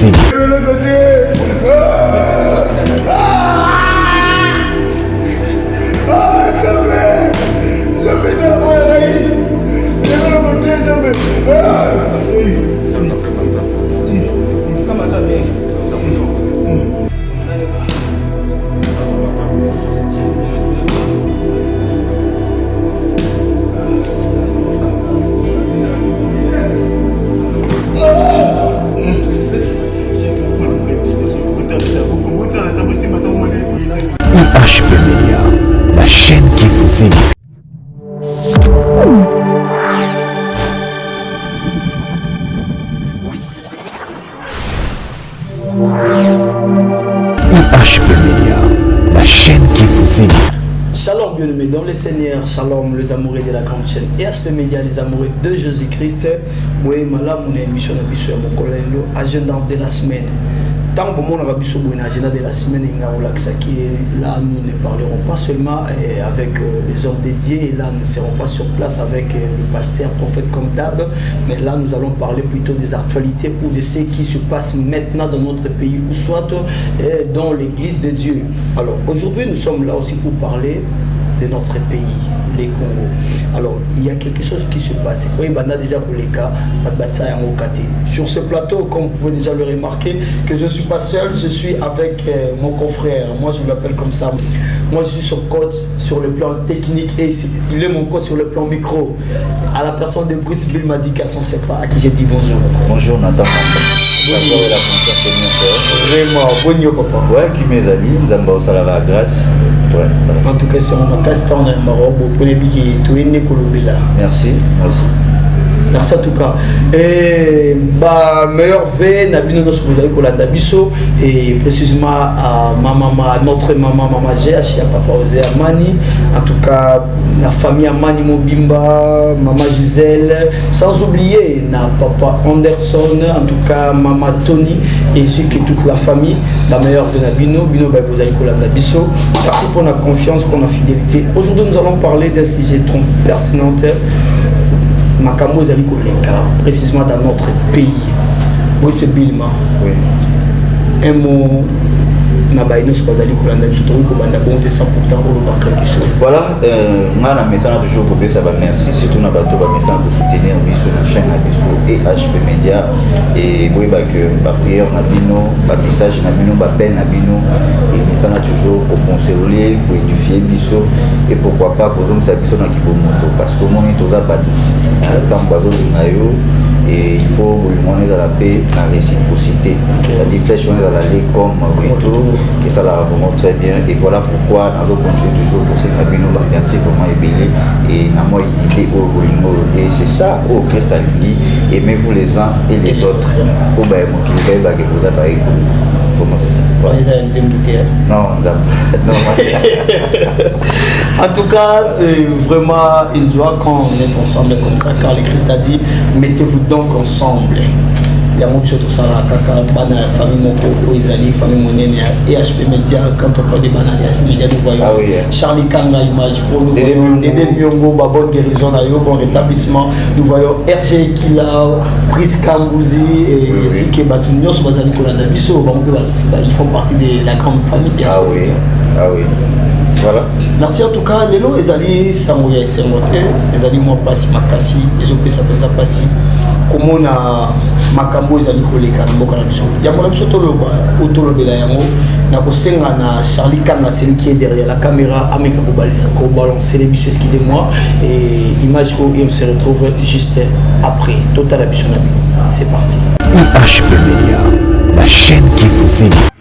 Fusini. UHP Media, la chaîne qui vous édifie. UHP Media, la chaîne qui vous édifie. Shalom bien-aimés dans le Seigneur, shalom les amoureux de la grande chaîne UHP Media, les amoureux de Jésus-Christ. Moi, malam, mon émission de mon collègue, agenda de la semaine. Tant que mon agenda de la semaine, là nous ne parlerons pas seulement avec les hommes dédiés, et là nous ne serons pas sur place avec le pasteur, prophète comme d'hab, mais là nous allons parler plutôt des actualités ou de ce qui se passe maintenant dans notre pays ou soit dans l'église de Dieu. Alors aujourd'hui nous sommes là aussi pour parler de notre pays, les Congo. Alors, il y a quelque chose qui se passe. Oui, on a déjà pour les cas, sur ce plateau, comme vous pouvez déjà le remarquer, que je ne suis pas seul, je suis avec mon confrère. Moi, je l'appelle comme ça. Moi, je suis son coach sur le plan technique et il est mon coach sur le plan micro. À la personne de Brice Bill m'a dit qu'à son pas à qui j'ai dit bonjour. Bonjour Nathan. Bonjour la confiance de mon frère. Vraiment, bonjour papa. Ouais, qui mes amis, nous avons aussi la grâce. Ouais, voilà. En tout cas, c'est mon castan dans le Maroc. Merci, merci. Merci en tout cas. Et bah meilleur V Nabino nos Bouzali Kolanda Bisso et précisément à ma maman, notre maman GH, à papa Osé Amani, en tout cas la famille Amani Mobimba, maman Gisèle, sans oublier na papa Anderson, en tout cas maman Tony et ainsi que toute la famille, la meilleure de Nabino, Bino Bouzali Kolanda Bisso. Merci pour la confiance, pour la fidélité. Aujourd'hui nous allons parler d'un sujet trop pertinent. Makambo Zali Koleka, précisément dans notre pays. Oui, c'est Bilma. Oui. Un mot, Nabaïnos Bazali Kolanda, surtout que Banda bon, 100% ou quelque chose. Voilà, moi, la message toujours pour ça va merci, surtout na bateau, va message pour soutenir sur la chaîne et UHP Media. Et oui, bah que ma prière na bino, ma message na bino, ma peine na bino, et message toujours pour consoler, pour édifier biso, et pourquoi pas pour nous biso na kibomoto, parce que mon est aux abattus. Tant bazo de et il faut demander à la paix, la réciprocité. La déflexion est à l'aller comme Brito, que ça la vraiment très bien. Et voilà pourquoi nous allons continuer toujours pour ces cabinets, merci vraiment ébélé et n'a moi idée au Bolingo. Et c'est ça au Christ a dit, aimez-vous les uns et les autres. Au bain, mon qu'il va que vous avez comment c'est ça? Non, en tout cas, c'est vraiment une joie quand on est ensemble comme ça, car le Christ a dit, mettez-vous donc ensemble. Il y a beaucoup de choses, la famille Moko, Izali, famille Monene, EHP Media, quand on parle de banane, EHP Media, nous voyons Charlie Kanga, image pour nous, Dédé Myongo, bonne guérison, bon rétablissement, nous voyons RG Kila, Brice Kambouzi, et ainsi que Batunios, Bazali Kolanda Bisso, ils font partie de la grande famille. Ah oui, ah oui. Voilà. Merci en tout cas, les lots, Ezali Samouya et Sermoté, Ezali moi passi Makasi, les autres ça peut passer. Comment on a Makambo Ezali Koleka, Mboka Nabiso. Yamona Biso Toloba, Otolobela Yango, Nakosenga na Charlie Kanga, c'est qui est derrière la caméra, Ameka Kobalisa, ko balancer les bisos, excusez-moi, et image et on se retrouve juste après. Total Abiso Nabi. C'est parti. UHP Media, la chaîne qui vous édifie.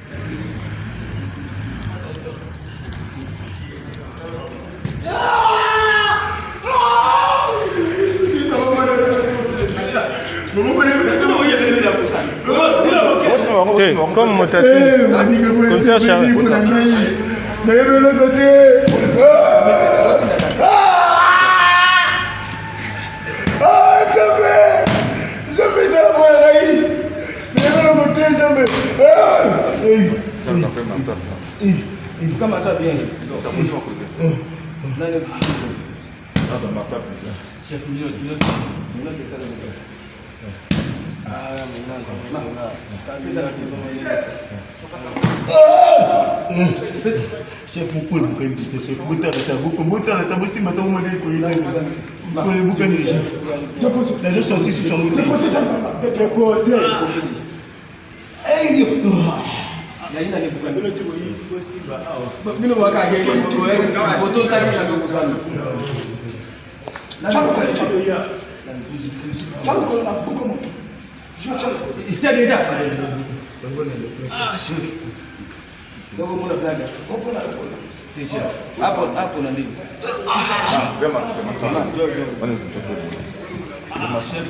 Comme mon tati, comme ça, Charles. Chef, vous pouvez vous calmer, chef. Vous avez la aussi, maintenant, vous m'avez collé le bouquin du chef. Les deux sorties sur son bouquin. déjà. Ah, chef. Donc, on a blague. Déjà. Après, on a dit. Ma chef,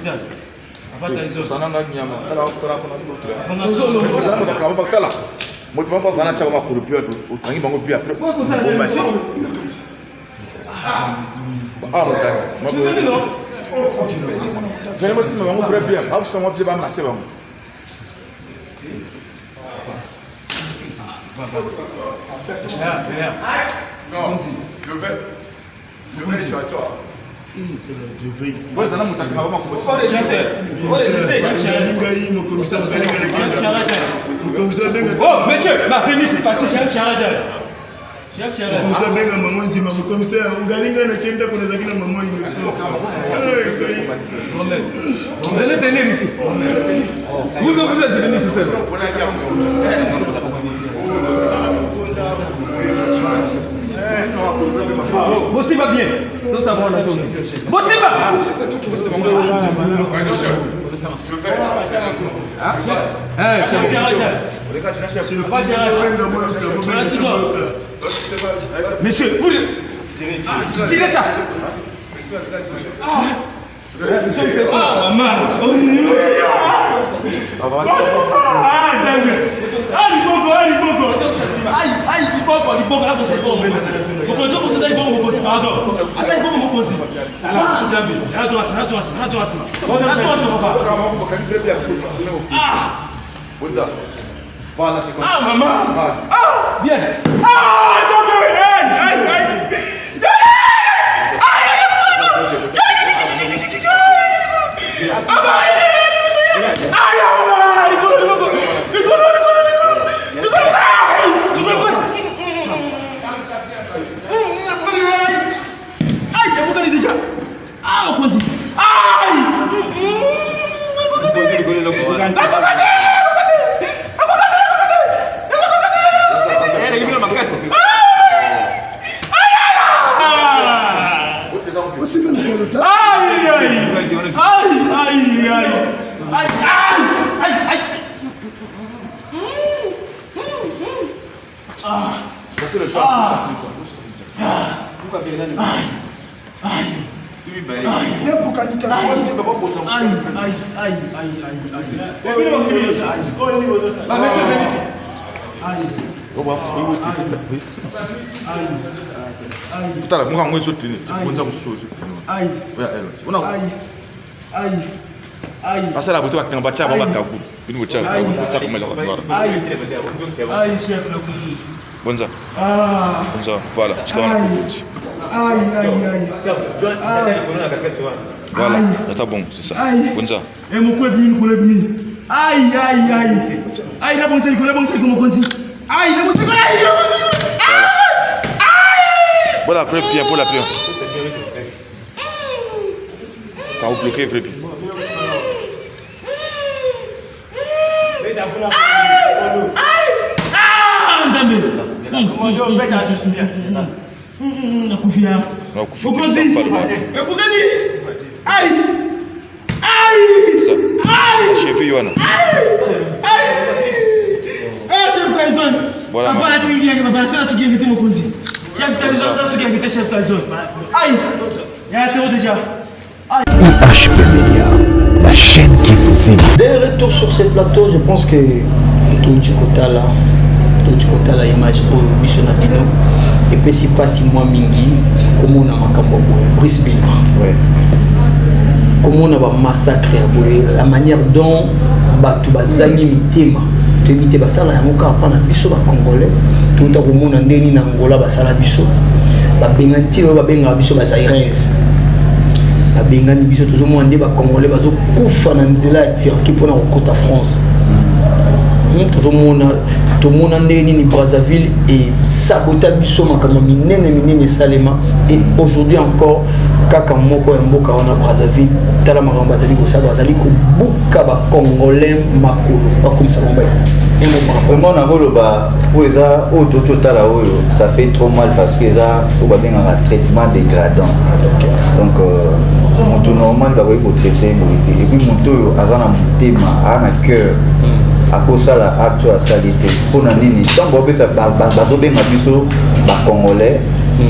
je vais sur toi. Oh, monsieur, ma famille c'est passé, chef Charadel. Chef Charadel. Comme ça, ben, maman dit, maman, comme ça, on gagne un kenda qu'on a gagné la maman. Venez ici. Vous êtes venu ici. Bossi va bien. Nous savons l'anatomie. Bossi va. Monsieur, vous tirez ça. Bonza. Bonza, voilà. Voilà, c'est bon, c'est ça. Bonza. Et mon couple, aïe, aïe, aïe. Aïe, la bonne série, comment on dit. Aïe, la bonne série, voilà, frère Pierre, pour la Pierre. Quand vous bloquez, frère Pierre. IHP Media, la chaîne qui vous aime. Dès retour sur ce plateau, je pense que tout du côté là, image pour Mission Abino. Et puis si pas si moi mingi, comment on a makambo Brice Bina. Comment on a massacré la manière dont batu bazangi mitema. Tu es basala yamoka apana biso ba congolais. Tout à remona ndeni na Angola basala biso. Ba benganti ba benga biso ba zairens. abengani biso tozomona nde bacongolais bazokufa na nzela ya Turquie mpona kokota France. Tomona ndenge nini Brazzaville et sabota biso makambo minene salema, et aujourd'hui encore kaka moko ya mboka wana Brazzaville tala makambo bazali ko buka ba congolais makolo bakomisa bango vraiment na koloba po eza oyo totala oyo ça fait trop mal parce que eza oyo babengaka traitement dégradant. Donc moto normal bakoki kotraite boye te, et puis moto oyo aza na motema aa na cœur akosala acte ya salité mpona nini ntango bapesa bazobenga biso bacongolais.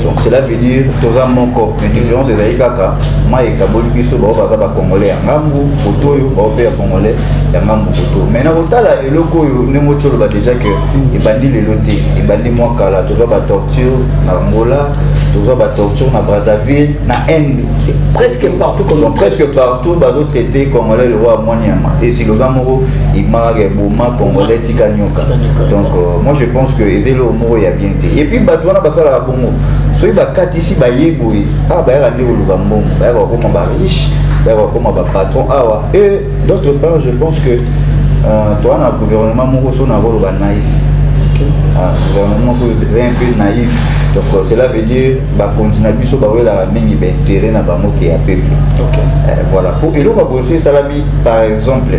Donc cela veut dire toza moko, mais différence ezali kaka mai ekaboli biso bao baza bacongolais ya ngambu poto oyo bao mpe ya congolais ya ngambu poto. Mais na kotala eloko oyo ndenge oti oloba déjà que ebandi lelo te, ebandi mwa kala. Tozwa batorture na Angola, tozwa batorture na Brazzaville, na Inde, c'est presque partout comme presque partout bazotraité congolais le roi mwanyama, et si le gars moko image boma congolais tika nyoka. Donc moi je pense que ezelo moko ya bien te, et puis bato wana basala bongo soki bakati isi bayeboye bayaka nde koluka mbongo, bayaka bakoma bariche, bayaka bakoma bapatron awa. Et d'autre part je pense que toa na gouvernement moko so na koloba naïf, gouvernement moko eza un peu naïf. Donc cela veut dire bakontina biso bawelaka mingi baintérêt na bango ke ya peuple. Voilà po eloko bakoso esalami par exemple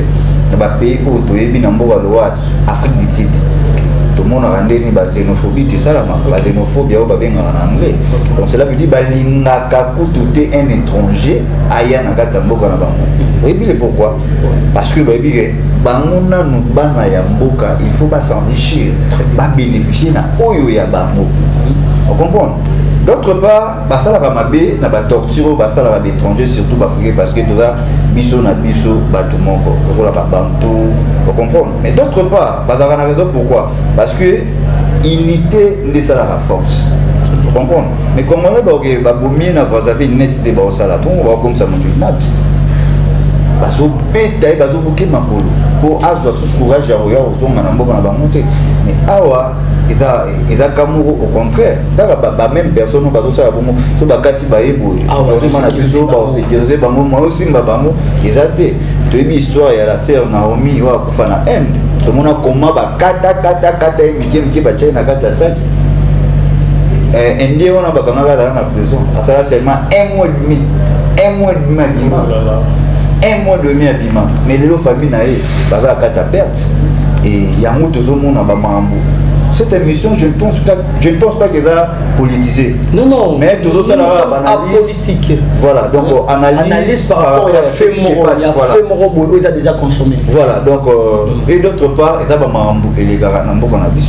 na bapays oyo toyebi na mboka loa Afrique du Sud. Tout le monde a rendu une xénophobie, c'est ça la xénophobie, on va bien en anglais. Donc cela veut dire que tout est un étranger, aya na katamboka na bango. Et puis pourquoi? Parce que bangona no bana ya mboka, il faut pas s'enrichir, pas bénéficier na oyo ya bango. Vous comprenez? D'autre part, basala ba mabe na ba torture, basala ba étranger surtout ba africain parce que tout ça biso na biso bato moko, la ba bantu, vous comprenez? Mais d'autre part, basala na raison pourquoi? Parce que unité ne sera la force. Vous comprenez? Mais comme on est ba bomi na Brazzaville net de ba sala, bon on va comme ça monter naps. Bazo beta et bazo buke makolo. Pour azwa sous courage ya roya ozonga na mboka na ba monter. Mais awa eza kamuro au contraire daka ba même personne bazo sala bongo so bakati bayebo vraiment na biso ba sécuriser bango moi aussi mbabamo ezate to yebi histoire ya la sœur Naomi wa kufa na Inde to mona koma ba kata miki ba chai na kata saki indien on a bakanga dans la prison ça seulement un mois et demi abima un mois et demi abima mais les famille na e baza kata perte et yango tozomona ba mambo. Cette émission, je ne pense pas qu'elle soit politisée. Non. Mais tout ça, politique. Voilà, donc analyse par rapport à la fait Moro, ils ont déjà consommé. Voilà, donc, et d'autre part, ils ont les gars, qu'on a vu.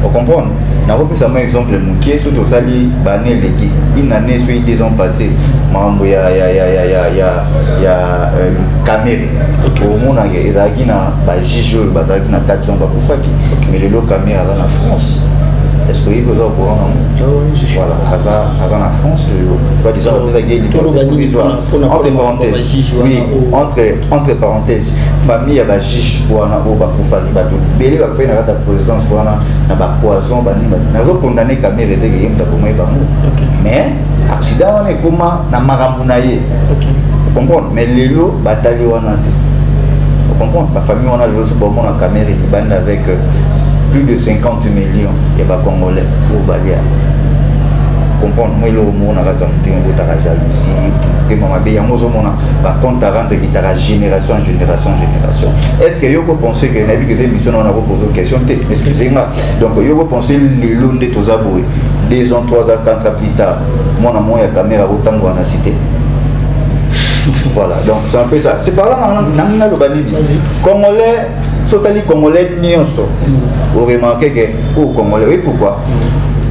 Vous comprenez? N'a pas pris un exemple, qui est surtout sali, bané légué. Une année, soit 2 ans passés, il y a caméra. Au monde, il y a juge, il y a 4 ans, mais les lots caméras dans la France. Est-ce que vous avez au courant? Voilà, avant la France, déjà entre parenthèses, oui, entre parenthèses, famille a juge ou ana o bakufaki bato belé ba fait na présidence wana na ba poison bani nazo condamner caméra de game ta komai bango. Mais accident wana ekoma na makambo na ye. Vous comprenez? Mais lelo batali wana te. Vous comprenez? La famille wana lelo so bon na caméra qui bande avec plus de 50 millions et ba congolais au Balia. Comprendre moi le mot na raza mutinga botaka jalousie te mama be yango zo mona ba compte à rendre qui ta génération en génération. Est-ce que yoko penser que na bi que émission on a posé une question te excusez-moi donc yoko penser les londe toza boy 2 ans 3 ans 4 ans plus tard moi na moya caméra botango na cité. Voilà donc c'est un peu ça c'est par là na le banibi congolais sotali congolais nyonso vous remarquez que au congolais oui pourquoi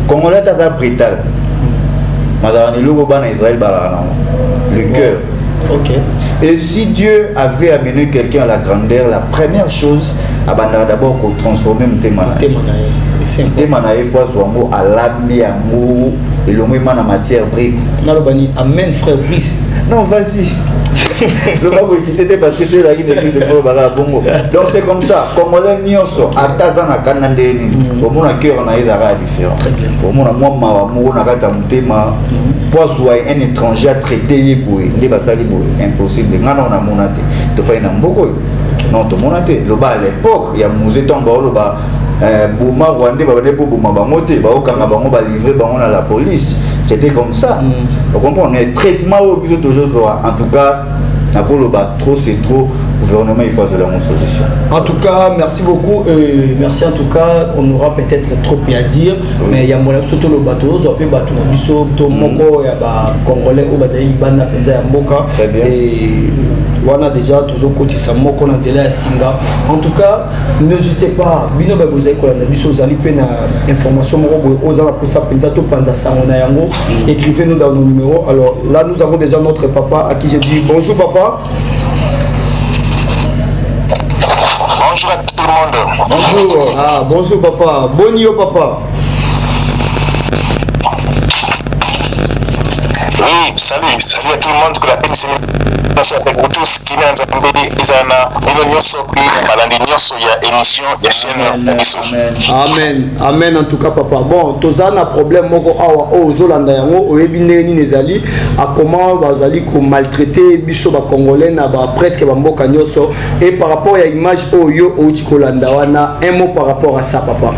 congolais taza brital le cœur. Ok. Et si Dieu avait amené quelqu'un à la grandeur, la première chose, d'abord pour transformer mon témanaï. Témanaï, fois à l'ami, et le moins en matière brute. Amen, frère Brice. Non, vas-y. Je ne vais pas vous citer parce que c'est la guide de Bongo. Donc c'est comme ça. Congolais Nyonso, à Tazana Kanandeni, au monde à cœur, on a des arrêts différents. Au monde à moi, on a un étranger à traiter, impossible. On a monaté. Tu fais un beaucoup. Non, tout le monde a été. À l'époque, il y a Mouzé Tomba, Bouma, Rwandais, Bouma, Bamote, Baokanga, Bango, livré à la police. C'était comme ça. Vous comprenez? Le traitement au plus toujours, en tout cas, trop c'est trop. Le gouvernement, il faut faire la solution. En tout cas, merci beaucoup. Merci en tout cas. On aura peut-être trop à dire, mais il y a moyen surtout le bateau. On peut battre le biseau, tout moko, il y a Congolais au Bazaï, Bana, Penza, Mboka. Très bien. Et on a déjà toujours côté ça, moko, on a déjà à Singa. En tout cas, n'hésitez pas. Bino Bazaï, on a biseau, vous allez peine information, aux gens pour ça, Penza, tout Panza, Samona Yango. Écrivez-nous dans nos numéros. Alors là, nous avons déjà notre papa à qui j'ai dit bonjour, papa. Bonjour à tout le monde. Bonjour. Ah, bonjour papa. Bonio papa. Oui, salut à tout le monde. Que la paix c'est avec vous tous qui vient d'Ambédi, Isana, Nyonso, puis Malandi Nyonso, il y a émission, il y a chaîne. Amen. Amen en tout cas papa. Bon, tozana problème moko awa o zolanda yango oyebine ni nezali a comment bazali ko maltraiter biso ba congolais na ba presque ba mboka nyonso et par rapport à image oyo outi kolanda wana un mot par rapport à ça papa.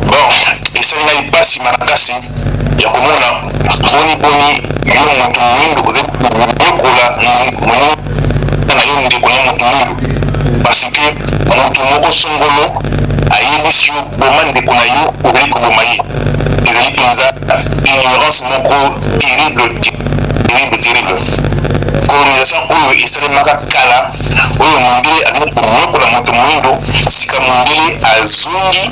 Bon, et ça n'a pas si makasi ya komona boni yo moto mingi oze kola na yo ndi ko moto mingi parce que moto moko songolo ayebisi yo bomande ko na yo okoli ko bomaye ezali penza ignorance moko terrible colonisation oyo esalemaka kala oyo mondele azali komokola moto moyindo sika mondele azongi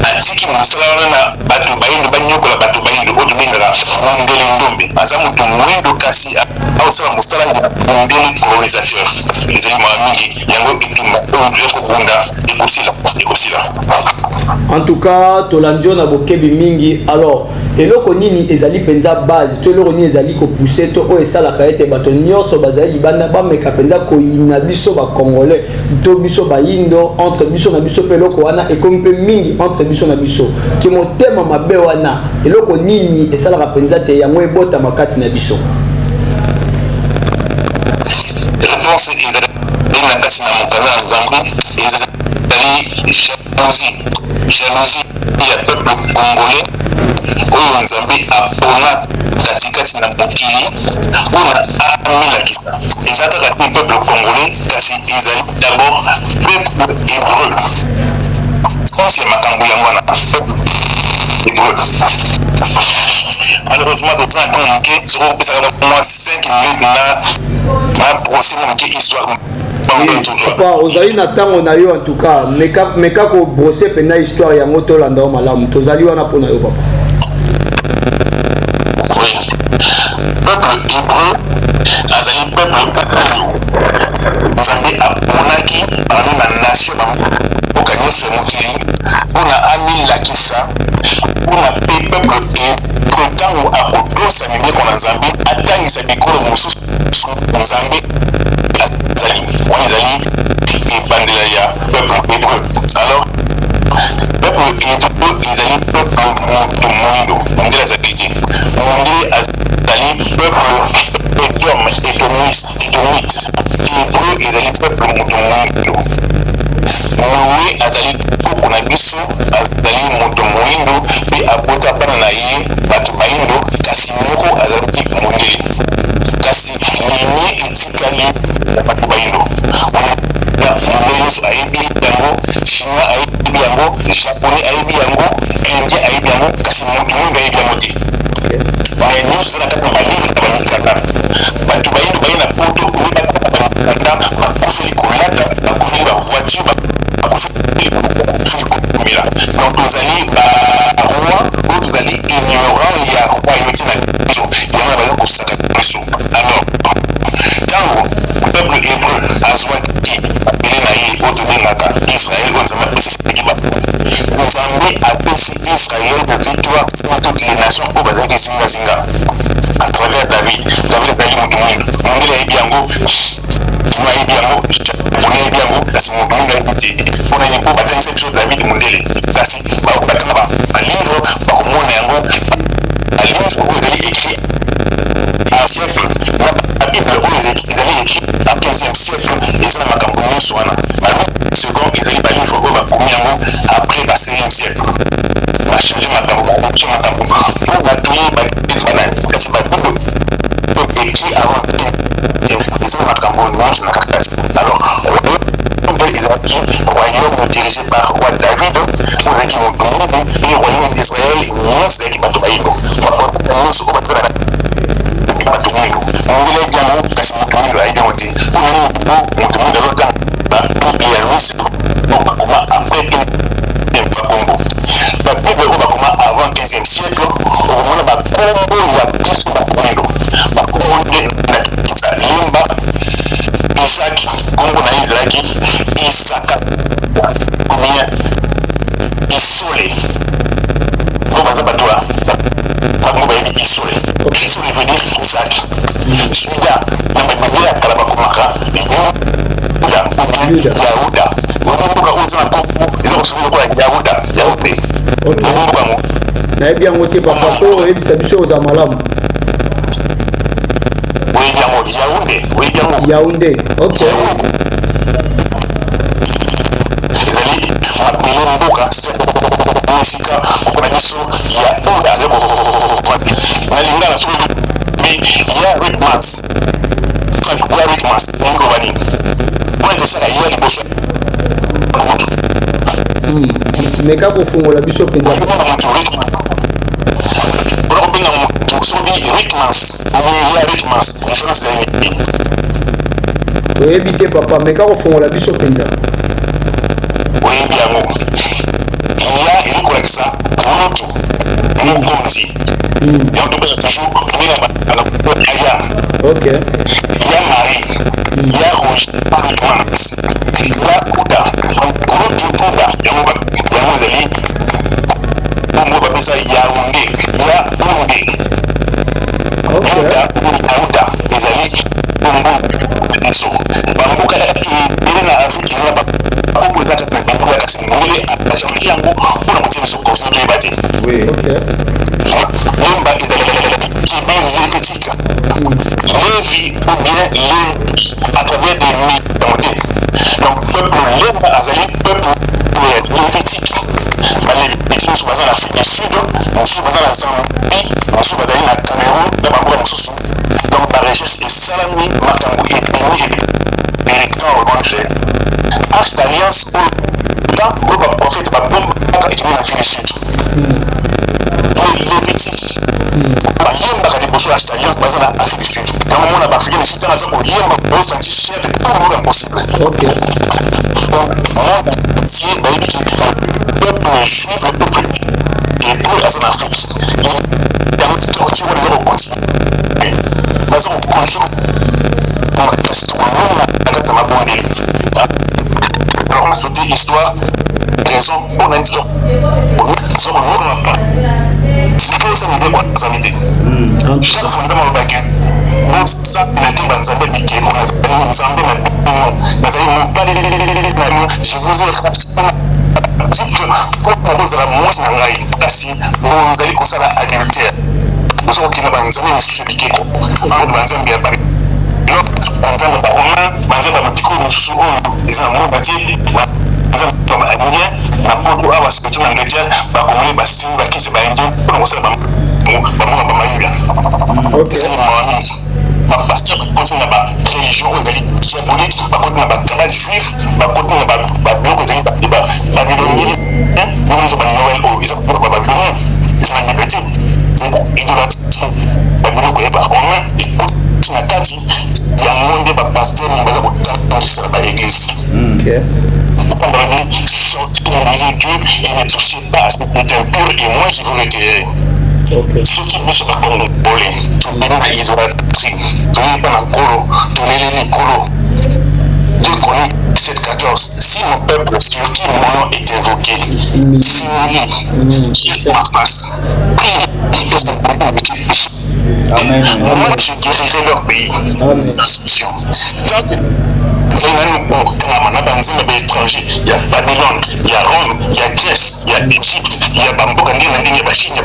atiki mosala wana na bato bayindo banyokola bato bayindo oyo tobengaka mondele ndombe aza moto moyindo kasi aosala mosala ya mondele colonisateur ezali mawa mingi yango etumba oyo toya kobunda ekosila En tout cas, tolandio na bokebi mingi. Alors, eloko nini ezali penza base, to eloko nini ezali ko pousser to o esala ka ete bato nyonso bazali bana ba meka penza ko ina biso ba congolais, to biso ba indo entre biso na biso peloko wana e kompe mingi entre biso na biso. Ki motema mabe wana, eloko nini esala ka penza te yango ebota makati na biso. Réponse est la casse na mokana nzambe ezali jalousie ya peuple congolais oyo nzambe apona katikati na mokili oyo amilakisa eza kaka te peuple congolais kasi ezali d'abord peuple hébreu france ya makambo yango wana peuple hébreu. Malheureusement toza ntango moke soko kopesaka bamwa 5 minutes na procès moke histoire. Papa, ozali na tango na yo en tout cas, meka ko brosser pena histoire ya moto landa malamu. Tozali wana pona yo papa. Oui. Peuple hébreu, azali peuple Nzambe aponaki parmi na nation mboka nyonso ya mokili mpona amilakisa mpona pe peuple hébreu ntango akodosa mibeko na Nzambe atangisa bikolo mosusu Nzambe azali wana ezali ebandela ya peuple hébreu. Alors peuple hébreu ezali peuple moto moyindo mondele azali te mondele azali peuple édomite hébreu ezali peuple moto moyindo Noé azali koko na biso azali moto moyindo mpe abota bana na ye bato bayindo kasi moko azali mondele kasi linie etikali ya bato bayindo mondele nyonso ayebi yango chinois ayebi yango japonais ayebi yango indien ayebi yango kasi moto moyindo ayebi yango te mais nyonso eza na kati na balivre na bamikanda bato bayindo baye na poto oyebaka na bamikanda bakufeli kolata bakufeli bavoiture bakufeli komela donc tozali baroi oyo tozali ignorant ya royauté na biso yango baza kosaka biso. Alors ntango peuple hébreu azwaki abele na ye oyo tobenga kaka Israël on zama pesi kiba nzambe apesi Israël de victoire sur toutes les nations au bazaki zinga à travers David azali mutu mwindu mundele yebi yango kima yebi yango pona yebi yango kasi mutu mwindu ayebiti pona yebi batangisa biso David mundele kasi batanga balivre bakomona yango balivre oyo ezali écrit un siècle la Bible ils avaient écrit en 15e siècle ils ont makambo nyonso wana second ils allaient balivre oyo bakomi yango après ba 16e siècle bachange makambo po batoye badefana kasi babible écrit avant ils ont makambo nyonso na kakati alors royaume dirigé par roi David avec le royaume d'Israël nyonso ezalaki bato bayibo nyonso oyo bazala bato mwindu mongela ebiango kasi moto mwindu ayebiango te moto mwindu azotanga babible ya louis oyo bakoma après 15e bakombo babible oyo bakoma avant 15e siècle okomona bakombo ya biso moto mwindu bakombo nde nakisa limba isaki kombo na ye ezalaki isaka komia isole oyo baza bato bakombo bayebi isole isole veut dire isaki juda na babible ya kala bakomaka yahuda omomboka oyo eza na kombo eza kosomi lokola yahude omomboka ngo nayebi yango te papa so oyebisa biso oza malamu oyebi yango yaunde ok ezali mapele mboka esika okona biso ya oda nalingana soki ya rikmas ningo bani mpona tosala ya liboso meka kofungola biso mpenza moto rikmas mpona kobenga moto soki rikmas ya rikmas différence ya oyebi te papa meka kofungola biso mpenza oyebi yango ya eli kolakisa moto mokonzi yango topesa toujours benga aya ya marie ya roge rikmas ya uda moto uda yango ezali bongo bapesa yaunde ya uda ezali bongo nyonso bamboka ebele na afrique eza bakombo eza kati na bango ya kasi ngole achange yango mpona kotia biso conscient toyeba te lemba ezali kibe lévitique levi ou bien levi à travers des mythes yango te donc peuple lemba azali peuple lévitique balévitique mosusu baza na afrique du sud mosusu baza na zambie mosusu bazali na cameroun na bango ya mosusu donc barecherche esalami makambo ebini électant obange arche d'alliance oyo baprofete babombaka etimi na afrique du sud lévitique bayembaka liboso ya arche d'alliance baza na afrique du sud yango mona baafricain du sud ntango aza koyemba osanti cher pas le monde impossible donc monde entier bayebiki peuple juif le peuple hébreu aza na afrique yango torti wana eza kocontinue baza kocontinue kasi tokomona na kati ya mabondeli alors on a sauté histoire raison mpona nti sokomona pa sika osana nde kwazali te chaque fois nzambe alobaki bosapela te banzambe bikeko nzambe na bino nazali mobali na bino je vous ai mpo bozala mwasi na ngai kasi bozali kosala adultère boza kokenda banzambe misusu bikeko banzambe ya banzambe baromain banzambe ya mabikolo mosusu oyo eza na moko batie baindien na poto awa surtout na angleterre bakomoni basini bakisi baindien mpona kosala bamona bamayula ezali mohamide bapaster bakoti na bareligion oyo ezali diabolique bakoti na bacanal juif bakoti na babiloko ezali babylonien nyonso banoel oyo eza kokoka babylonien eza na bible te ezali idolâtrie babiloko ya baromain ekoti na kati yango nde bapaster mingi baza kotangisa na baeglise sortir au milieu d'eux et ne touchez pas à cette impure et moi je vous l'éclairerai. Soki biso bakongo bole tobeni na idolâtrie toyebi mpa na nkolo toleleli nkolo 2 Chroniques 17-14, si mon peuple sur qui mon nom est invoqué s'humilie ma face, Amen. moi je guérirai leur pays des instructions. Donc, étranger, il y a Babylone, il y a Rome, il y a Grèce, il y a Égypte, il y a Bamboka, il y a Chine, il y a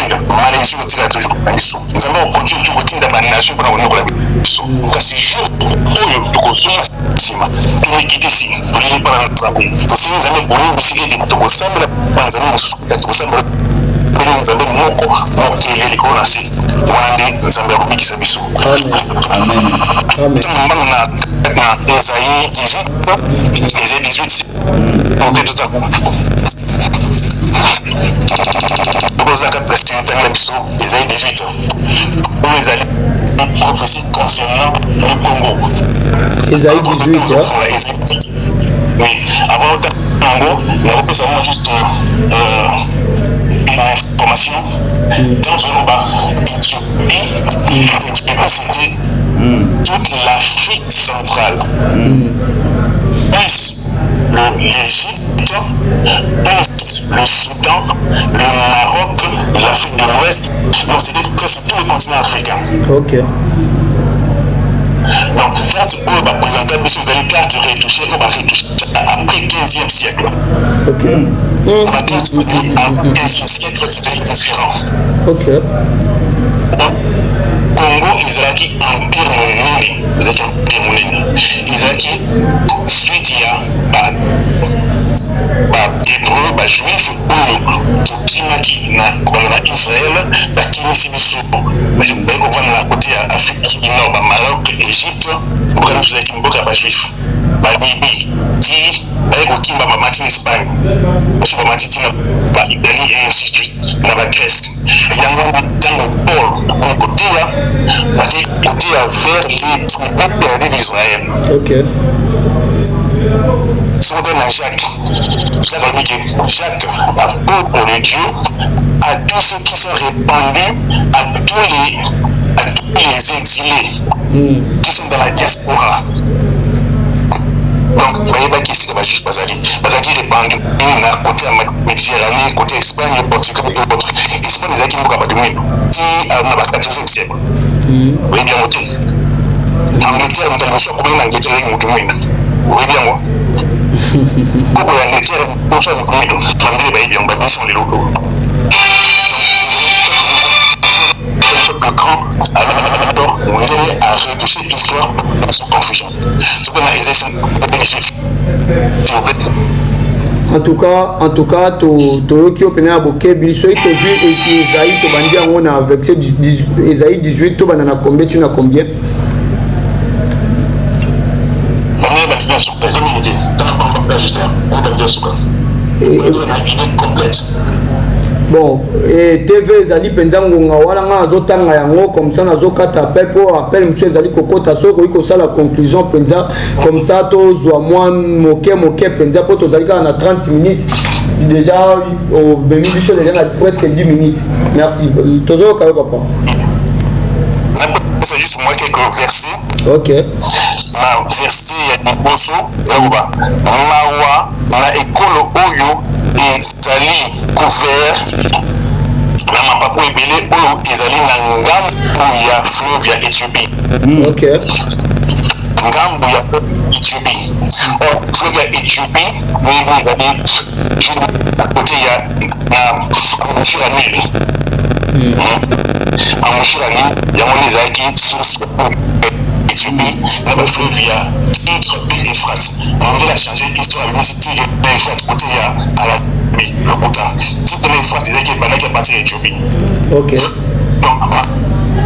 Inde, Malaisie, il y a toujours des nations. Nous allons continuer de continuer des nations pour nous donner des nations. Donc, c'est jour où nous consommer pour nous quitter ici, pour les parents ensemble. Donc, si nous allons pour nous décider de nous ensemble, nous allons ensemble. Nous allons moko moke yeliko na si wande nzambe akubikisa biso. Amen. Na Esaïe 18 pour tout ça. Ozaka presque un biso Esaïe 18 où les alliés prophétie concernant le Congo. Esaïe 18 oui, avant Congo, nous avons juste une information dans Zoroba, c'était toute l'Afrique centrale, plus l'Égypte, plus le Soudan, le Maroc, l'Afrique de l'Ouest. Donc c'est-à-dire que c'est tout le continent africain. Ok. Donc, quand on va présenter, vous allez carte retoucher, on va retoucher après 15e siècle. Ok. On va dire en 15e siècle, c'est différent. Ok. Donc, Congo, Israël, Empire Monene, Israël, suite il y a hébreu, juif, qui na Israël, qui est ici, on va à côté Afrique du Nord, Maroc, Égypte, on va nous aider à juif, Libye, qui est en Espagne, aussi en Italie et ainsi de suite, dans la Grèce. Il y a un pôle, côté là, côté vers les troupes perdus d'Israël. Ok. Son nom est Jacques. Jacques, apôtre de Dieu, à tous ceux qui sont répandus, à tous les exilés qui sont dans la diaspora. Donc, vous voyez qui c'est juste Bazali répandu à côté de la Méditerranée, côté Espagne, Portugal et autres. Espagne, les qui m'ont battu qui a dans le 14e siècle. Vous voyez bien, Angleterre, nous avons choisi comment l'Angleterre est montée. Vous voyez bien, moi. Pourquoi l'Angleterre, nous sommes combien l'Angleterre, bien, nous sommes les locaux. Le grand, alors, on est à retoucher l'histoire sans confusion. Ce qu'on a essayé, en tout cas, Toyoki Opena Bokebi, ceux qui ont vu Esaïe, tu vas dire on a avec Esaïe 18, tu vas en combien, tu n'as combien? Bon, et TV Zali Penzango Wala Zotanga Yango, comme ça, Nazokata appel pour appel, monsieur Zali Kokota Soko, il faut la conclusion Penza, comme ça, Tozo, moi, Moke, Penza, pour Tozalika, on a 30 minutes. Déjà, au Bémi, déjà presque 10 minutes. Merci. Tozo, papa. C'est juste moi quelques versets. Ok. Verset ya liboso eloba mawa na ekolo oyo ezali couvert na mapapu ebele oyo ezali na ngambu ya fleuve ya Éthiopie. Ok. Ngambu ya Éthiopie. Fleuve ya Éthiopie ni ezali à côté ya na Shira Nil. En Nil yango ezalaki source Éthiopie, là bas fleuve via Tigre et Euphrates. On veut la changer l'histoire avec les Tigre et Euphrates côté à la le côté Tigre et Euphrates disait qu'il y a partir d'Éthiopie. Ok. Donc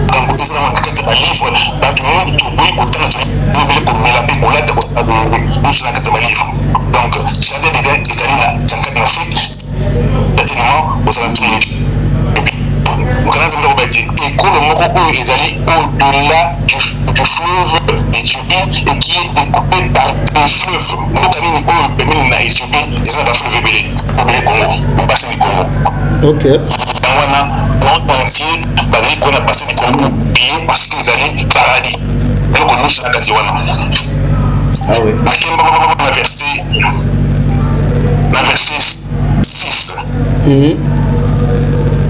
quand vous êtes dans le livre, bah tout le monde tout bon autant de nous comme la paix on l'a d'abord ça nous sur la livre. Donc chacun des gars qui allaient là dans cette Afrique, certainement vous allez tout donc là, nous avons dit que le Moko est allé au-delà du fleuve d'Éthiopie et qui est découpé par un fleuve. Nous avons permis à Éthiopie, ils ont un fleuve belé, au Congo, au bassin du Congo. Ok. On a entier, basé qu'on a passé du Congo, payé parce qu'ils allaient paradis. Donc on nous sur la Katiwana. Ah oui. Na verset 6.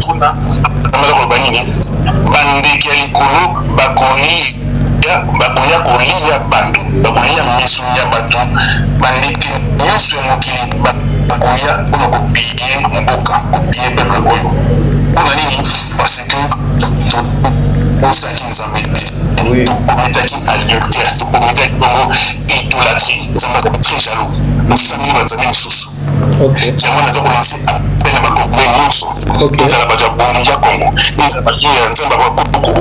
Kuna nzambe koloba nini bandeke ya likolo bakoya kolia bato bakolia miso ya bato bandeke nyonso ya mokili bakoya mpona kopie mboka kopie peple oyo mpona nini parce que osaki nzambe tokomitaki adultère tokomitaki bongo idolâtrie nzambe akomi très jaloux osambeli banzambe mosusu yango naza kolanse appel na bakongo nyonso ezala bato ya bongo ya kongo ezala bato ya nzambe bakoko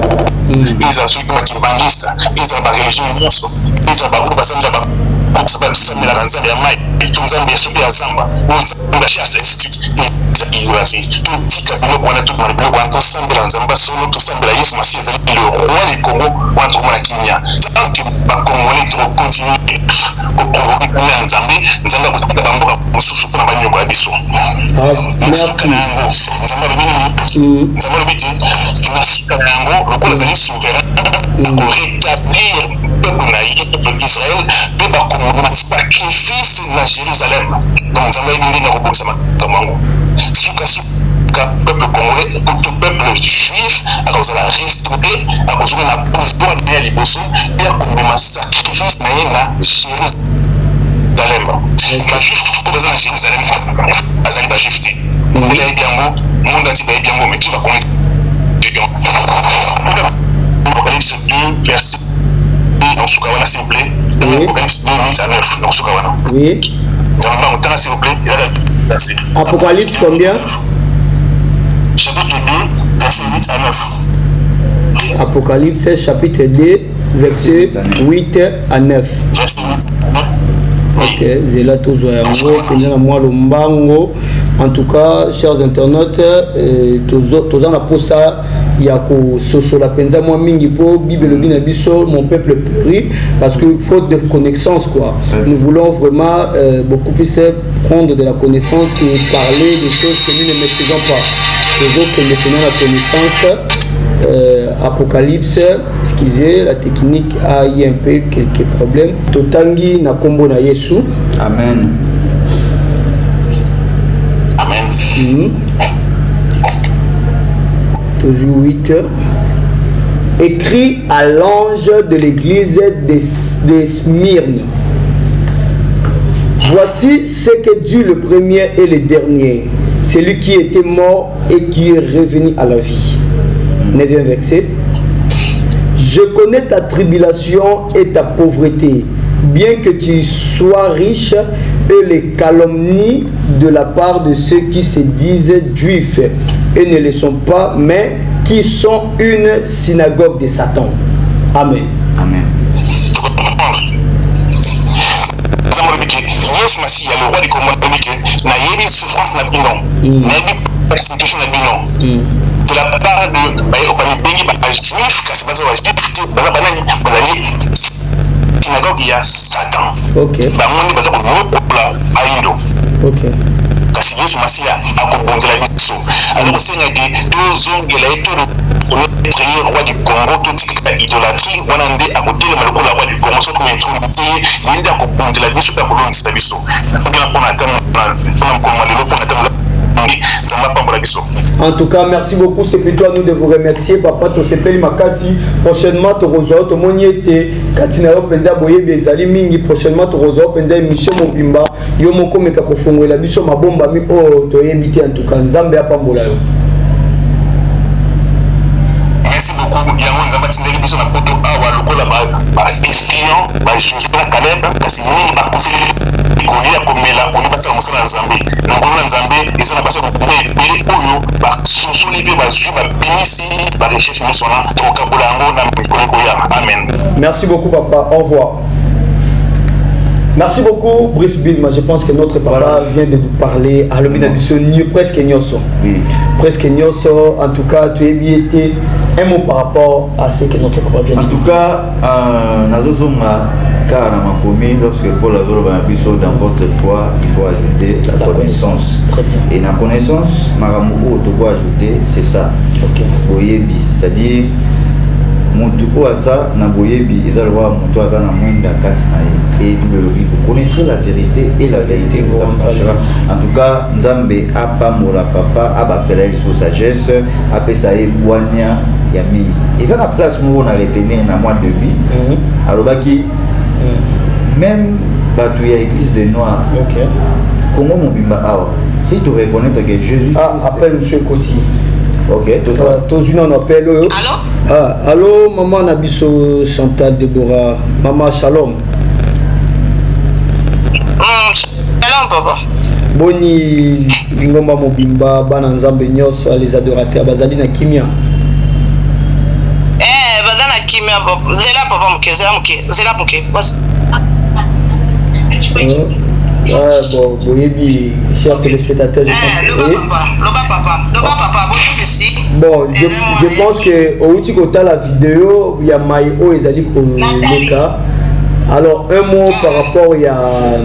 ezala soki bakibangiste ezala bareligion nyonso ezala baoyo basambela basamelaka nzambe ya mai to nzambe soki ya zamba nzambe ya chasse institute idolâtrie totika biloko wana tomona biloko wana tosambela nzambe solo tosambela yesu masi ezali le roi du congo wana tokomona kimia tanke bakongolais tokokontinue koprovoke kuna ya nzambe nzambe akotika bamboka mosusu mpona banyoko ya biso nasuka na yango nzambe alobi te nasuka na yango lokola ezali souverain akorétablir peuple na ye peuple d'israël mpe bakomona sacrifice na jérusalem donc nzambe ayebi ndenge akobongisa makambo yango suka peuple congolais to peuple juif akozala restauré akozonga na pouvoir na ye ya liboso mpe akomema sacrifice na ye na jérusalem bajuif to baza na jérusalem bazali bajuif te mondele ayebi yango monde ati bayebi yango meki bakongi Apocalypse 2 verset s'il vous plaît. Apocalypse 2 8 à 9 oui. S'il vous plaît. Apocalypse combien? Chapitre 2 verset 8 à 9. Apocalypse chapitre 2 verset 8 à 9. Verset 8 à 9. Ok, zela tozwa yango pena moi lombango. En tout cas, chers internautes, toza na posa ya ko sosola penza moi mingi po Bible bina biso mon peuple périt parce que faute de connaissance quoi. Nous voulons vraiment beaucoup plus prendre de la connaissance et parler des choses que nous ne maîtrisons pas. Les autres que nous prenons la connaissance. Apocalypse, excusez, la technique a eu un peu quelques problèmes. Totangi na kombo na Yesu. Amen. Amen. Toujours 8. Écrit à l'ange de l'église de Smyrne. Voici ce que dit le premier et le dernier, celui qui était mort et qui est revenu à la vie. 9e verset. Je connais ta tribulation et ta pauvreté, bien que tu sois riche, et les calomnies de la part de ceux qui se disent juifs et ne le sont pas, mais qui sont une synagogue de Satan. Amen. Amen. Yesu Masi ya le roi du Congo na yebi souffrance na bino na yebi persécution na bino de la part de bengi ba juif kasi baza wa juif baza banani bazali synagogue ya Satan. OK. Bamoni baza komokola aindo. OK. Kasi Yesu Masi akobongela biso azosenga di tozongela etoro prier roi du Congo tout tika idolâtrie wana nde akotelema lokola roi du Congo soki introduire ye nde akobongela biso mpe akolongisa biso nasengela mpona mokoma lelo mpona nzambe apambola biso. En tout cas, merci beaucoup. C'est plutôt à nous de vous remercier. Papa, to sepeli makasi. Prochainement, to rezoa to moniete. Katina yo penza boye bezali mingi. Prochainement, to rezoa penza émission mobimba. Yo moko meka kofongo la biso mabomba mi o to yebiti en tout cas. Nzambe apambola yo. Merci beaucoup. Yango nzambe tindeli biso na poto awa lokola ba espion ba Josué na Caleb kasi mingi ba kofeli kolia komela oni basala mosala nzambe na ngona nzambe eza na basa kokoma ebele oyo basosoli mpe bazwi babimisi barecherche nyonso wana tokokabola yango na mikolo ekoya. Amen. Merci beaucoup papa. Au revoir. Merci beaucoup Brice Bilma. Je pense que notre papa vient de vous parler à l'obinabiso presque nyoso. Oui. Presque nyoso. En tout cas, tu es bien été un mot par rapport à ce que notre papa vient de dire. En tout cas, Nazozonga car lorsque Paul a dit dans votre foi, il faut ajouter la connaissance. Et la connaissance, Maramou, tu peux ajouter, c'est ça. Okay. C'est-à-dire, moto oaza na boyebi eza le roi moto aza na mwenda kati na ye et vous connaîtrez la vérité et la vérité vous affranchira. En tout cas nzambe apambola papa abakisela ye lisusu sagesse apesa ye bwania ya mingi eza na place moko na retenir na mois de bi alobaki même bato ya église des noirs comment mobimba awa si tu reconnaître que Jésus appelle monsieur Koti. Ok, tous on appelle. Allô? Allô, maman Nabiso Chantal Deborah. Maman Shalom. Shalom, papa. Boni Ngomba Mobimba, Bananzambe Nyos, les adorateurs, Bazali na Kimia. Bazana Kimia, Zela papa Mke, Zela Mke. Bon, Boyebi, chers téléspectateurs, je pense que... Bon, je pense que au Utikota la vidéo, il y a Maïo et Zali Koleka. Alors, un mot par rapport à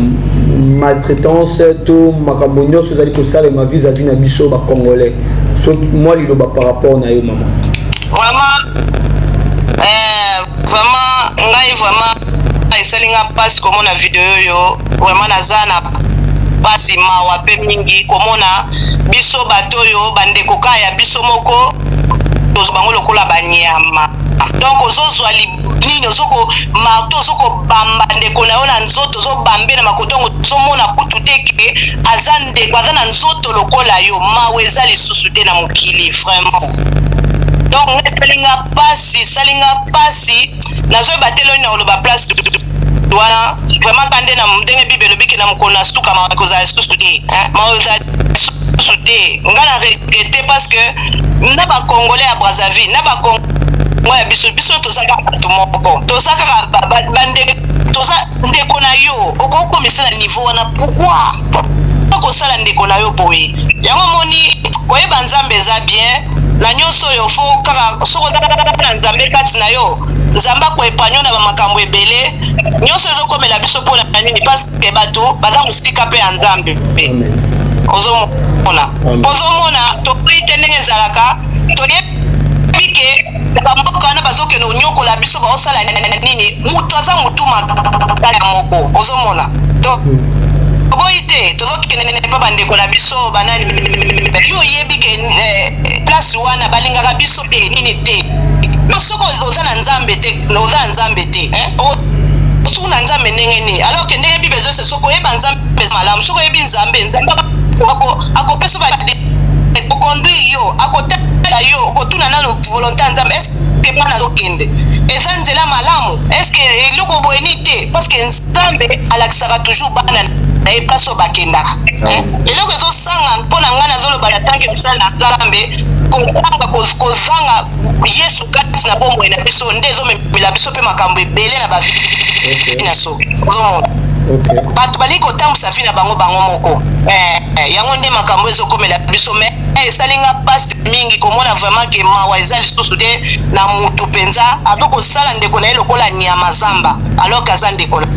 maltraitance, tout Makambonio, sous Zali Kosal et ma vis-à-vis Nabiso, Congolais. Moi, il par rapport à Nayo, maman. Vraiment, esalinga pasi komona video yo vraiment nazana pasi mawa pe mingi komona biso bato yo bandeko kaya biso moko tozobango lokola banyama donc ozozwa nini ozoko marto ozoko bamba ndeko na yo na nzoto ozobambe na makotongo ozomona kutu teke aza ndeko aza na nzoto lokola yo mawe eza lisusu te na mokili vraiment donc salinga pasi nazoyeba te loni na oloba place wana vraiment kande na ndenge bibelo biki na mokona stuka makozala lisusu te makozala lisusu te nga na regrete parce que na bakongolais ya Brazzaville na bakongolais ya biso tozaka bato moko toza kaka bandeko toza ndeko na yo okokomisa na niveau wana pourquoi okosala ndeko na yo boye yango moni koyeba nzambe eza bien na nyonso yo fo kaka soko na nzambe kati na yo nzamba koepanyo na bamakambo ebele nyonso ezokomela biso mpona nini parce que bato baza mosika mpe ya nzambe ozomona tokei te ndenge ezalaka toyebi ke bamboka wana bazokende onyokola biso baosala nini moto aza motuma tala moko ozomona oboyi te tozokende mpe bandeko na biso banani yo oyebi ke place wana balingaka biso te nini te soko oza na nzambe te otuna nzambe ndenge nini alors ke ndenge bible ezose soko oyeba nzambe malamu soko oyebi nzambe akopesa okonduire yo akotala yo okotuna nano volonté ya nzambe eske bana azokende eza nzela malamu eske eloko boyeni te parce que nzambe alakisaka toujours bana na ye place oyo bakendaka eloko ezosanga mpona ngai nazoloba ya tanke mosala na nzambe kozanga yesu kati na bomoi na biso nde ezomemela biso mpe makambo ebele na bavi na so ozomona bato balingi kotambusa vi na bango moko yango nde makambo ezokomela biso me esalinga pasi mingi komona vraiment ke mawa eza lisusu te na mutu mpenza ato kosala ndeko na ye lokola nyama zamba alors kaza ndeko na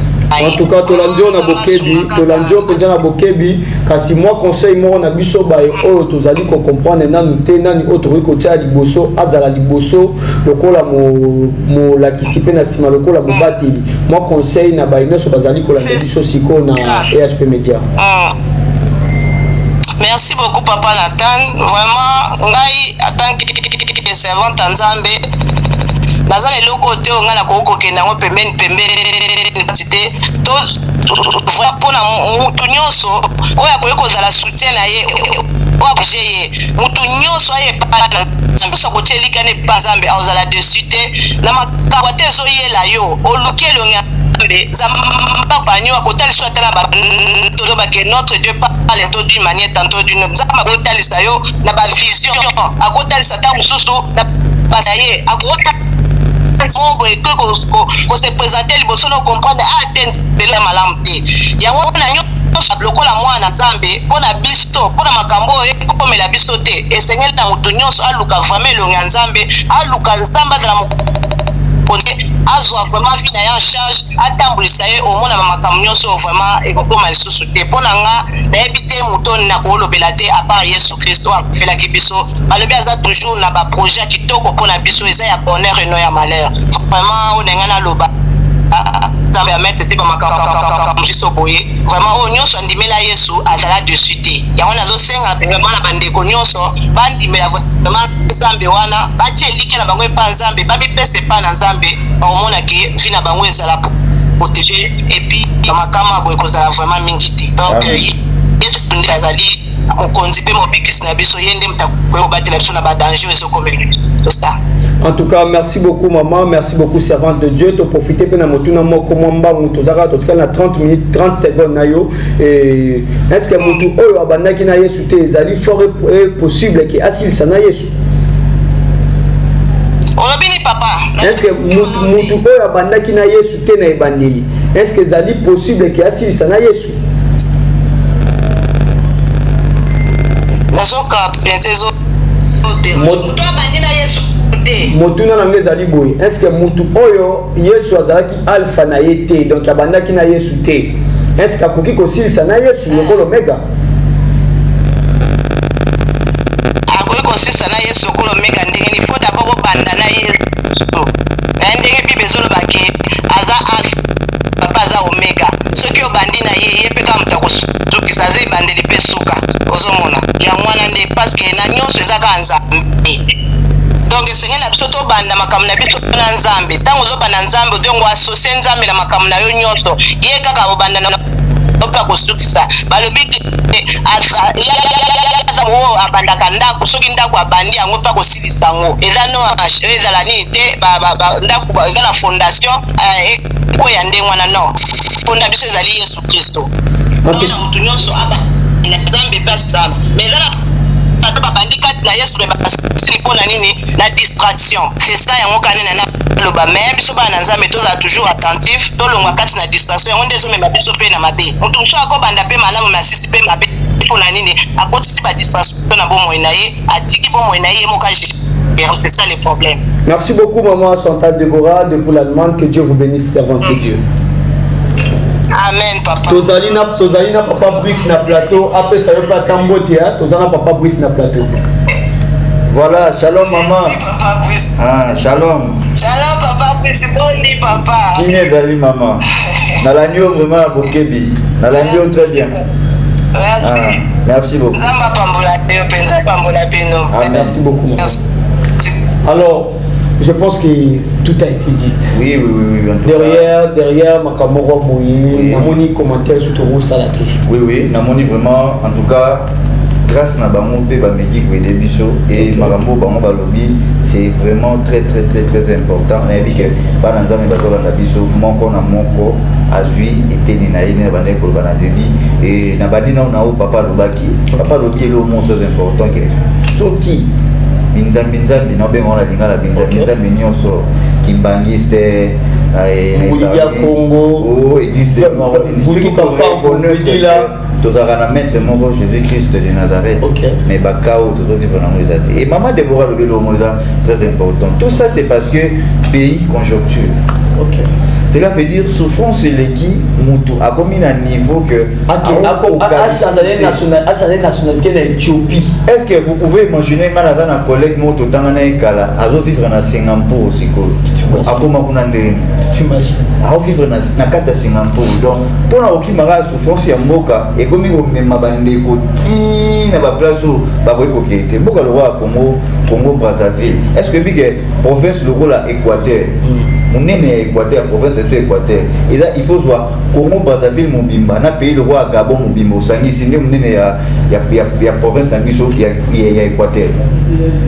en tout cas tolandio na bokebi tolandio penza na bokebi kasi moi conseil moko na biso baye oyo tozali ko comprendre nanu te nani oyo tokoki kotia liboso azala liboso lokola molakisi mpe na nsima lokola mobateli moi conseil na baye nyonso bazali kolanda biso sikoyo na EHP Media. Merci beaucoup papa Nathan, vraiment ngai atanki servante nzambe naza eloko te onga na kokokenda ngo pembeni te to mpona mutu nyonso oyo akoki kozala soutien na ye oabouge ye mutu nyonso ayebana nzambe so akotia elikani epa nzambe aozala dessus te na makambo te ezoyela yo oluki elongi ya nzambe nzambe banyo akotalisa yo atala tolobake notre Dieu parle tantôt d'une manière tantôt d'une autre nzambe akotalisa yo na bavision akotalisa ta mosusu na basa ye se présenter liboso no comprendre atteindre de malamu te yango na nyonso lokola mwana nzambe mpona biso mpona makambo oyo ekomela biso te esengeli na motu nyonso aluka vraiment elongi ya nzambe aluka nzambe azala mokonzi azwa vraiment vie na en charge atambulisa ye omona makambo nyonso vraiment ekokoma lisusu te mpo na nga nayebi te moto na kolobela te à part Yesu Kristo afelaki biso balobi aza toujours na baprojet kitoko mpo na biso eza ya bonheur eno ya malheur vraiment oyo ndenge naloba nzambe amete te bamakambo jiso boye vraiment oyo nyonso andimela Yesu azala dessus te yango nazosenga vraiment na bandeko nyonso bandimela vraiment nzambe wana batie elike na bango epa nzambe bamipesa epa na nzambe baomonaki vi na bango ezala protege epuis bamakama boye kozala vraiment mingi te donc Yesu nde azali mokonzi mpe mobikisi na biso ye nde mutakoki kobatela biso na badanger ezokomela ça. En tout cas, merci beaucoup maman, merci beaucoup servante de Dieu. Tu profiter de motuna moko mwamba mutozaka totika na 30 minutes 30 secondes na yo et est-ce que mutu oyo abandaki na Yesu te ezali fort possible que asilisa na Yesu? Olobini papa. Est-ce que mutu oyo abandaki na Yesu te na ebandeli? Est-ce que ezali possible que asilisa na Yesu? Nazoka pentezo motuna na ngai ezali boye est-ce que mutu oyo Yesu azalaki alpha na ye te donc abandaki na Yesu te est-ce que akoki kosilisa na Yesu lokola omega akoki kosilisa na Yesu lokola omega ndenge ni faut d'abord obanda na Yesu na ndenge bible ezolobaki aza alpha papa aza omega soki obandi na ye mpe kaka moto akosukisa aza ebandeli mpe suka ozomona yango wana nde parceke na nyonso ezaka nzambe donc esengeli na biso tobanda makambo na biso na nzambe ntango ozobanda nzambe otongo asosie nzambe na makambo na yo nyonso ye kaka obanda na opa kosukisa balobi aza abandaka ndako soki ndako abandi yango mpa kosilisa yango eza no ezala nini te ndako eza na fondation ekoya ndenge wana no fonda biso ezali Yesu Kristo omona motu nyonso abanda nzambe mpe asizama mais eza na bato babandi kati na Yesu basili mpo na nini na distraction c'est ça yango kanene naloba mais biso bana na nzambe tozala toujours attentif tolongwa kati na distraction yango nde ezomema biso mpe na mabe motu mosusu akobanda mpe malamu masisi mpe mabe mpo na nini akotisi badistraction na bomoi na ye atiki bomoi na ye moka c'est ça le problème. Merci beaucoup maman Chantal Deborah depuis l'Allemagne, que Dieu vous bénisse servante de Dieu. Amen papa. Tozali na papa Brice na plateau après ça pas tambote hein tozana papa Brice na plateau. Voilà, shalom maman. Merci papa Brice. Ah, shalom. Shalom papa Brice, bonne papa. Qui est Zali maman? Nalanyo vraiment à Bokebi. Nalanyo très bien. Merci. Ah, merci beaucoup. Zamba pambola pe penza pambola beno. Ah, merci beaucoup. Merci. Alors, je pense que tout a été dit. Oui. Derrière Makamoro Boye, Namoni commentaire sur Toro Salaté. Oui, Namoni vraiment, en tout cas, grâce à Bango Pe Bamedi Kouedebiso et Marambo Bango Balobi, c'est vraiment très important. On a vu que Bananzam et Bazola Nabiso, Monko na Monko, Azui, et Téninaïne, Baneko Banadevi, et Nabani Nao Papa Lobaki. Papa Lobi est le mot très important que Soki. Binzambi na bengo la dinga la binzambi nyonso kimbangiste Boulidia Congo oh église de Noir Boulidia tozaka na maître moko Jésus-Christ de Nazareth mais bakao tozo vivre na ngezati et maman Deborah le belo moza très important tout ça c'est parce que pays conjoncture cela veut dire souffrance c'est qui mutu a comme un niveau que nationalité d'Éthiopie. Est-ce que vous pouvez imaginer malade un collègue moto tangana ekala azo vivre na Singapour aussi ko akoma kuna ndenge t'imagines azo vivre na kata Singapour donc pour na okimara souffrance ya mboka ekomi ko mema bandeko ti na ba place ba boy ko kete mboka le roi Congo Brazzaville est-ce que bige province le rôle à Équateur munene Équateur province de Équateur il faut voir Congo Brazzaville mobimba na pays le roi Gabon mobimba osangi sinde munene ya province na biso ya Équateur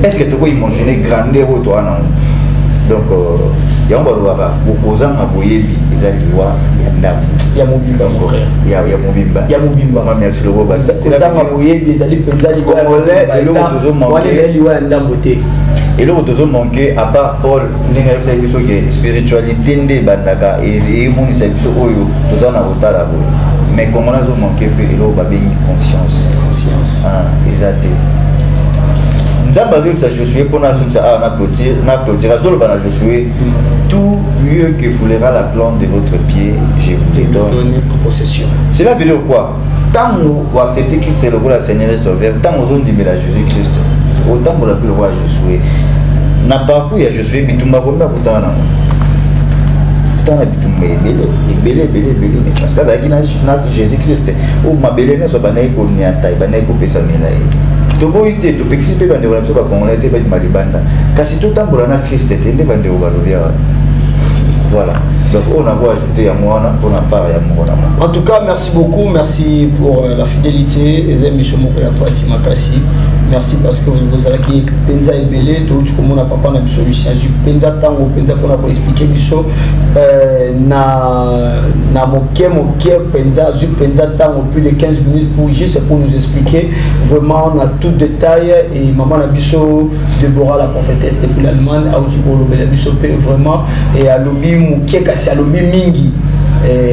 est-ce que tu peux imaginer grandeur au toi non donc yamba lwaka okozanga boyebi ezali lwa ya ndamu ya mobimba mon frère ya mobimba ma merci le roba kozanga boyebi ezali penzali kwa ezali lwa ya ndamu te et là vous manquer à part Paul ndenge ça biso que spiritualité nde bandaka et moni ça biso oyo tozana otala bo mais comment on manquer peu et là ba bengi conscience ah exact Nzamba que ça Josué pour na clôture Josué tout lieu que foulera la plante de votre pied, je vous donne en possession. C'est la vidéo quoi? Tant vous acceptez qu'il c'est le roi la Seigneur et Sauveur, tant vous ont dit mais la Jésus-Christ, autant vous l'appelez le roi Josué. N'a pas pu à Josué bitumba combien pourtant na pourtant na bitumba belé mais parce que na Jésus-Christ ou ma belé na so banaye ko niata banaye ko pesa milai to boite to pexi pe bande wala so ba congolais te ba malibanda kasi tout tambola na Christ te nde bande o balobia. Voilà. Donc on a beau ajouter à moi, on a pas à moi. En tout cas, merci beaucoup, merci pour la fidélité. Merci parce que vous avez qui penza et belé, tout comme on a pas de solution. Je penza tango, penza qu'on a pour expliquer biso na moke penza, je penza tango plus de 15 minutes pour juste pour nous expliquer vraiment on a tout détail et maman la biso Deborah la prophétesse depuis l'Allemagne a aussi pour le biso vraiment et à lobby moke kasi à lobby mingi.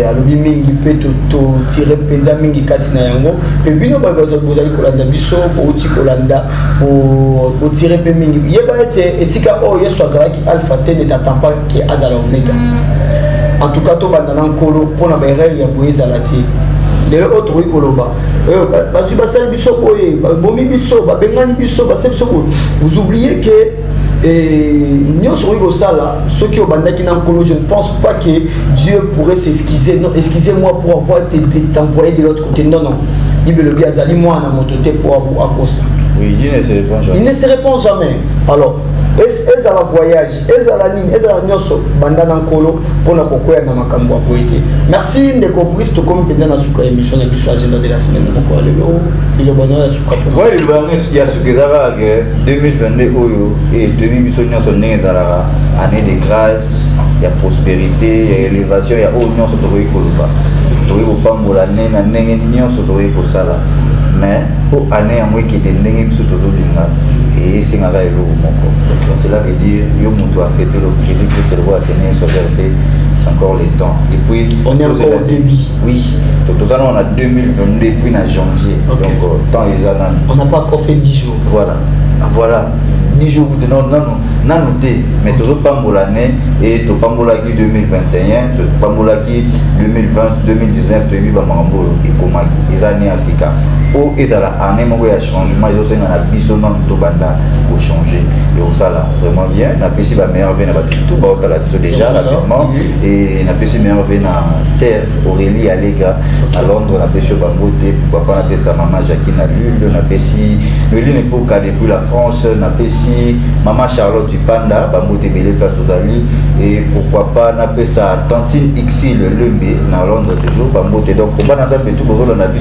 alobi mingi pe to tirer penza mingi kati na yango pe bino ba bozali kolanda biso outi kolanda po tirer pe mingi yeba ete esika o yesu azalaki alpha te ne t'attend pas que azala omega. En tout cas to bandana nkolo pona ba erreur ya boye zalati le autre oui koloba basu basali biso boye bomi biso ba bengani biso basali biso. Vous oubliez que nous ceux qui ont je ne pense pas que Dieu pourrait s'excuser. Non, excusez-moi pour avoir t'envoyé de l'autre côté. Non, non. Il me le dit, Azali, moi, on a monté pour avoir ça. Oui, Dieu ne se répond jamais. Il ne se répond jamais. Alors, est-ce à la voyage, est-ce à la ligne, est-ce à la nyoso, bandana nkolo, pour la kokoya na makambo a poété. Merci de comprendre tout comme pendant la souka émission de sur agenda de la semaine de mon lelo. Il est bonheur à souka pour. Ouais, le bonheur il y a ce que ça va que 2022 oyo et 2000 nyoso neza année de grâce, il y a prospérité, il y a élévation, il y a au nyoso to koloba. To pambola nena nenge nyoso to kosala. Mais pour année en qui était nenge biso to linga. Et c'est un vrai donc cela veut dire que accepter le Jésus-Christ le roi Seigneur Sauveur, c'est encore les temps. Et puis on est encore au début. Oui, donc tout ça on a 2022 et puis en janvier. Okay. Donc temps les années. On n'a pas encore fait 10 jours. Voilà. Voilà. 10 jours non noté mais toujours pas l'année et tout pas qui 2021 tout pas qui 2020 2019 2020 mambo et comment les années à sika ou et à la année mon a changement ils ont un biso non tout banda pour changer et ça là vraiment bien n'a pas si la meilleure veine tout bas là déjà rapidement et n'a pas si meilleure veine à Serge Aurélie Allega à Londres n'a pas si Bangote pourquoi pas n'a pas sa maman Jacqueline Lule n'a pas si le n'est pas depuis la France n'a pas si maman Charlotte du Panda, Bamote Bélé Place aux Ali, et pourquoi pas n'appeler ça Tantine Xi le Lembe, dans Londres toujours, Bamote. Donc, on va dans tout bonjour, on a vu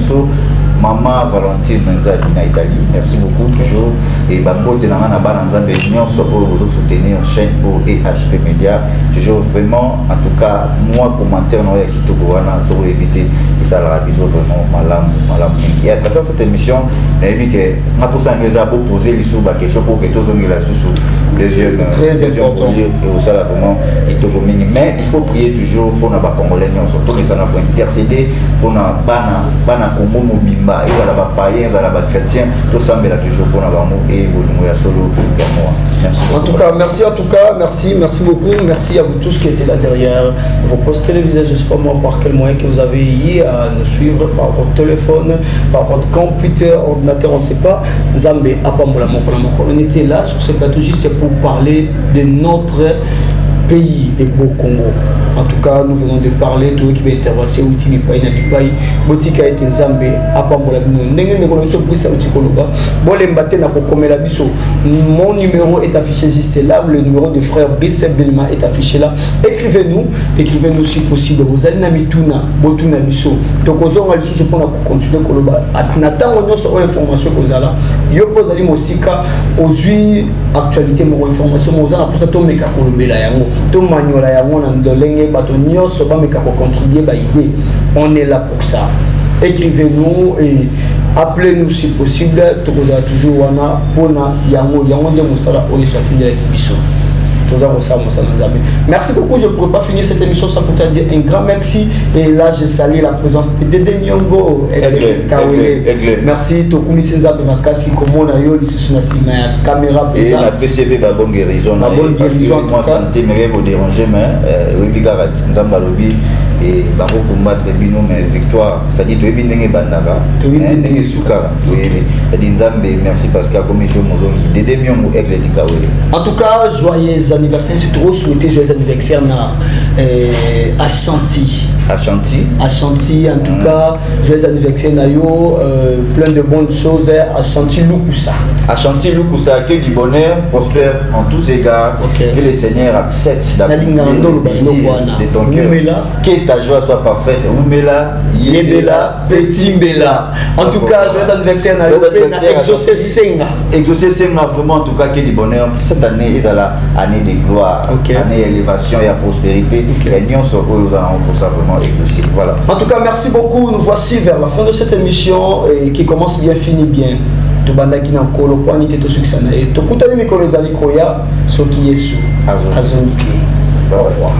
maman Valentine Nzali en Italie, merci beaucoup toujours. Et Bamote dans la Bananzambe, nous soutenir chaîne OEHP Média, toujours vraiment, en tout cas, moi, commentaire, non, qui tout pour éviter, et ça la bisou vraiment, malam. Et à travers cette émission, on a vu que, on tout ça, nous avons posé les sous, quelque chose pour que tous on la sous deuxième important et au ça vraiment mais il faut prier toujours pour na ba congolais surtout les ana faut intercéder pour na bana kombo mobimba et la ba païen la ba chrétien tout ça mais là toujours pour na ba mo et bolingo ya solo ya moi. Merci merci beaucoup, merci à vous tous qui étaient là derrière vos postes télévisés, je ne sais pas moi par quel moyen que vous avez eu à nous suivre, par votre téléphone, par votre computer, ordinateur, on ne sait pas. Zambé, on était là sur ce plateau juste pour parler de notre pays, le beau Congo. En tout cas, nous venons de parler de qui va intervenir au Tini Paï Nabipaï, Botika et Nzambé, Apambola Bino, Nengen Negonoso Brissa Utikoloba, Bolembate Nakokomela Biso. Mon numéro est affiché juste là, le numéro de frère Bissa Belma est affiché là. Écrivez-nous si possible. Vous allez Namituna, Botuna Biso. Donc, on va pour continuer Koloba. Nathan, on a sur information que vous allez. Yo pose Ali Mosika, aux actualité, mon information, on a pour ça, tout Meka Kolobela Yango, tout Magnola Yango, Nandolenge. On est là pour ça. Écrivez-nous et appelez-nous si possible. Toujours Merci beaucoup, je ne pourrais pas finir cette émission sans pour te dire un grand merci. Et là, je salue la présence de Dédé Nyongo. Merci, Tokumi Senza Makasi, comme on a eu la caméra. Et la PCB, la bonne guérison. La bonne guérison. Moi, santé, mais vous déranger, mais oui, Garat, Nzamba Lobi. Et Baro combattre bino mais victoire ça dit tu es bien bandara tu es bien soukara oui Nzambe merci parce que comme je molongi Dédé Nyongo aigle dikawe. En tout cas joyeux anniversaire, c'est trop souhaité joyeux anniversaire na Ashanti en tout cas joyeux anniversaire na yo plein de bonnes choses Ashanti Lukusa que du bonheur prospère en tous égards que le Seigneur accepte d'accomplir le désir de ton cœur que ta joie soit parfaite. Oumela, Yebela, Petimbela. En tout cas, joyeux anniversaire à Exaucé Senga. Exaucé Senga, vraiment, en tout cas, que du bonheur. Cette année, ils ont l'année de gloire, année d'élévation et de prospérité. Et nous sommes pour ça vraiment exaucé. Voilà. En tout cas, merci beaucoup. Nous voici vers la fin de cette émission qui commence bien, finit bien. Tobandaki na kolo kwa nite to succès na et to kutani mikolo zali koya soki Yesu azoniki. Au revoir.